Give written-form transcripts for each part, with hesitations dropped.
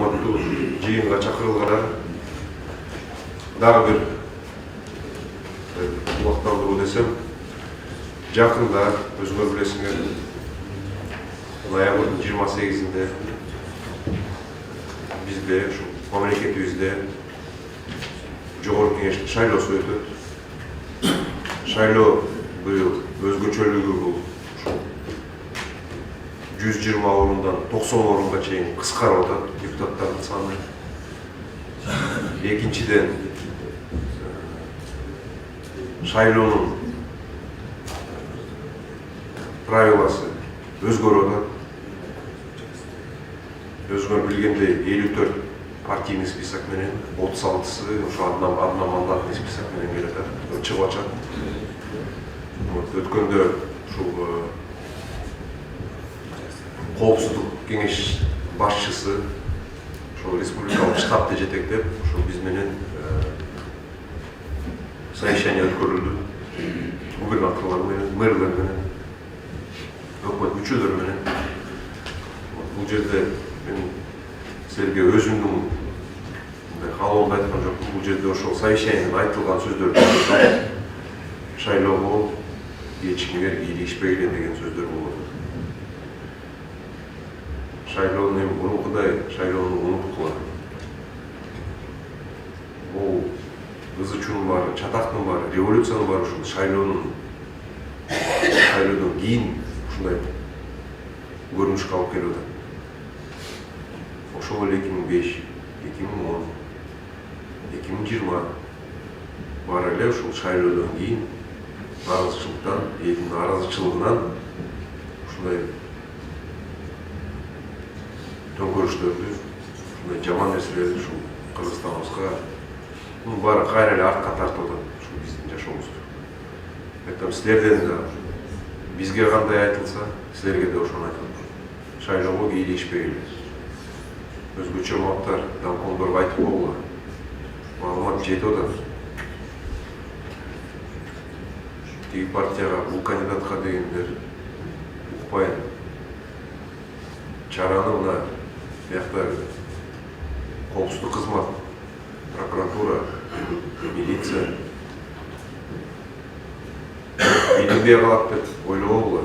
урматтуу жыйынга чакырылгандар дагы бир убактандыруу десем, жакында өзүңөр билесиңер ноябрдын 28-inde бизде ушу мамлекетибизде жогорку кеңештин шайлоосу өтөт. Шайлоо быйыл өзгөчөлүгү бул 120 орундан 90 орунга чейин кыскарып атат депутаттардын саны. Экинчиден шайлоонун правиласы өзгөрүп атат. Өзүңөр билгендей 54 партийный список менен 36-сы ошо одна мандатный список менен келет, чыгып атат. Өткөндө ушул коопсуздук кеңеш башчысы ошол республикалык штабты жетектеп, ошол биз менен совещание өткөрүлдү. Губернаторлор менен, мэрлер менен, өкмөт мүчөлөрү менен. Бул жерде мен силерге өзүмдүн каалоомду айткан жокмун. Бул жерде ошол совещаниеде айтылган сөздөр шайлоого эч кимге кийлигишпегиле деген сөздөр болот. Шайлоону эми мурункудай шайлоону унуткула. Бул ызы-чуунун баары, чатактын баары, революциянын баары ушул шайлоодон кийин ушундай көрүнүшкө алып келип атат. Ошол эле 2005, 2010, 2020 баары эле ушул шайлоодон кийин элдин наразычылыгынан ушундай төңкөрүштөрдү, ушундай жаман нерселерди ушул Кыргызстаныбызга мунун баары кайра эле артка тартып атат ушул биздин жашообузду. Айтам, силерден да бизге кандай айтылса, силерге да ошону айтам. Шайлоого кийлигишпегиле. Өзгөчө маптар, даңкоңдорго айтып койгула. Маалымат жетип атат. Тиги партияга, бул кандидатка дегендер укпайын. Чараны мына биякта коопсуздук кызмат, прокуратура, милиция билинбей калат деп ойлобогула.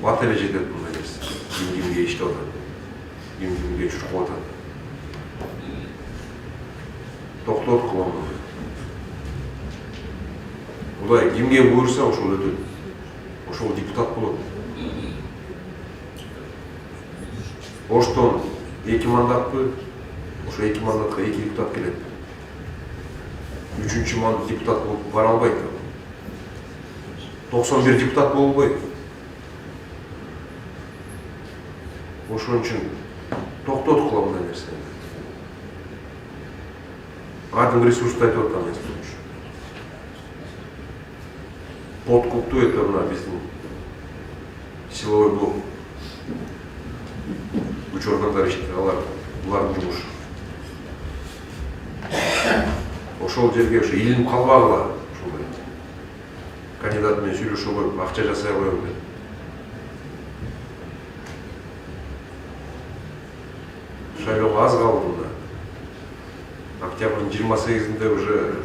Бат эле жетет мындай нерсе. Ким-кимге иштеп атат, ким-кимге чуркуп атат. Токтот кылам. Кудай кимге буйрса ошол өтөт. Ошол депутат болот. Оштон 2 мандатпы, ошо 2 мандатка 2 депутат келет. 3-чү депутат болуп бара албайт. 91 депутат болбойт. Ошон үчүн токтот кыла мындай нерсени. Кадимки ресурсту айтып атам мен. Подкуптуу это мына биздин силовой блок. Күч органдар иштейт, булардын жумушу. Ошол жерге ошо илинип калбагыла, ошолой. Кандидат менен сүйлөшө коюп, акча жасай коем деп. Шайлоого аз калды мына. Октябрдын 28-inde уже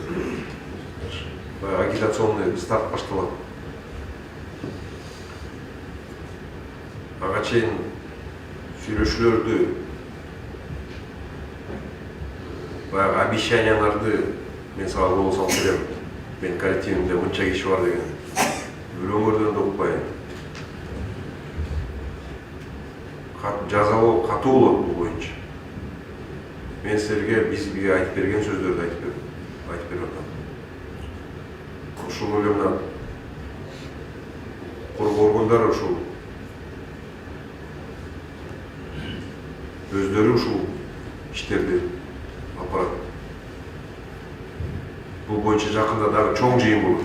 агитационный старт башталат. Ага чейин сүйлөшүүлөрдү, баягы обещанияларды мен сага кол салып берем. Мен коллективимде мынча киши бар деген. Бирөөңөрдөн да укпайын. Жазалоо катуу болот бул боюнча. Мен силерге бизге айтып берген сөздөрдү айтып берип атам. Ошол эле мына коргоо органдары ушул өздөрү ушул иштерди алып барат. Бул боюнча жакында дагы чоң жыйын болот.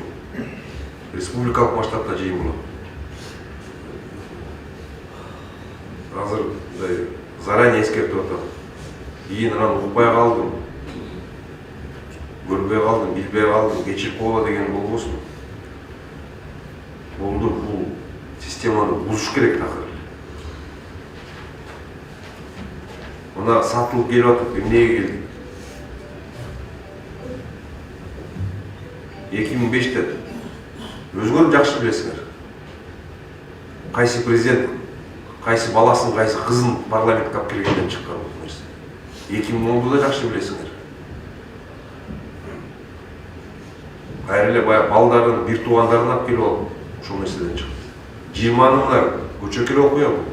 Республикалык масштабта жыйын болот. Азыр мындай заранее эскертип атам. Кийин анан укпай калдым, көрбөй калдым, билбей калдым, кечирип койгула деген болбосун. Болду, бул системаны бузуш керек такыр. Мына сатылып келіп атып, эмнеге келдик? 2005'te өзгөрүп жакшы билесиңер. Кайсы президент, кайсы баласын, кайсы кызын парламентке алып келгенден чыккан бул нерсе. 2010'da жакшы билесиңер. Кайра эле баягы балдарын, бир туугандарын алып келип алып, ошол нерседен чыкты. 20'ны көчөкөл окуя бул.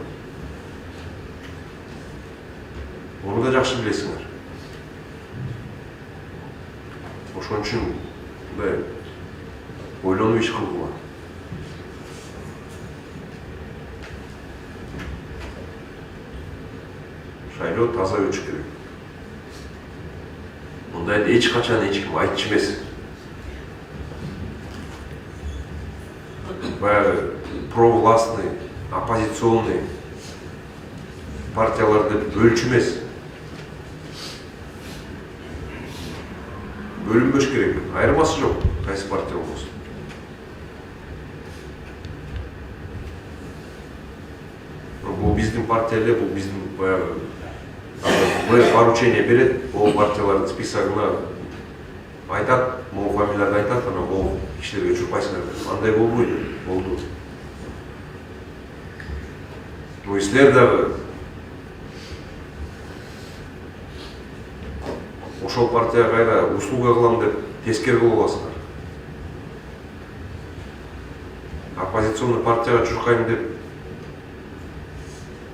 Onu da жакшы билесиңер. Ошон үчүн мындай ойлонуп иш кылгыла. Шайлоо таза өтүш керек. Мындайды эч качан эч ким айтчу эмес. Баягы провластный, оппозиционный партияларды бөлчү эмес. Bölünmüş gerek. Ayırması yok. Kaysi parti olmasın. Bu bizim partiyalar, bu bizim bayağı поручение берет, o partiyaların списогына айтат, могу фамилияларды айтат, ана ол кишилерге жүрпайсыңдар. Андай болбойт, болду. Ну, силер дагы ошол партияга кайра услуга кылам деп тескери кылып аласыңар. Оппозиционный партияга чуркайм деп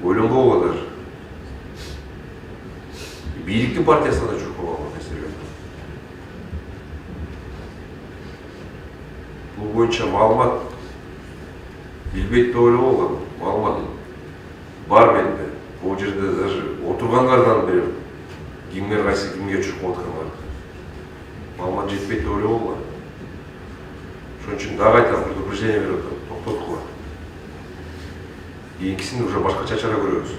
ойлонбогула даже. Бийликтин партиясына да чуркап алган нерселер. Бул боюнча маалымат билбейт деп ойлобогула. Маалымат бар менде. Бул жерде даже отургандардан берем. Кимдер кайсы кимге чуркап аткандар. Маалымат жетпейт деп ойлобогула. Ошон үчүн дагы айтам, предупреждение берип атам, токтоткула. Кийинкисин уже башкача чара көрөбүз.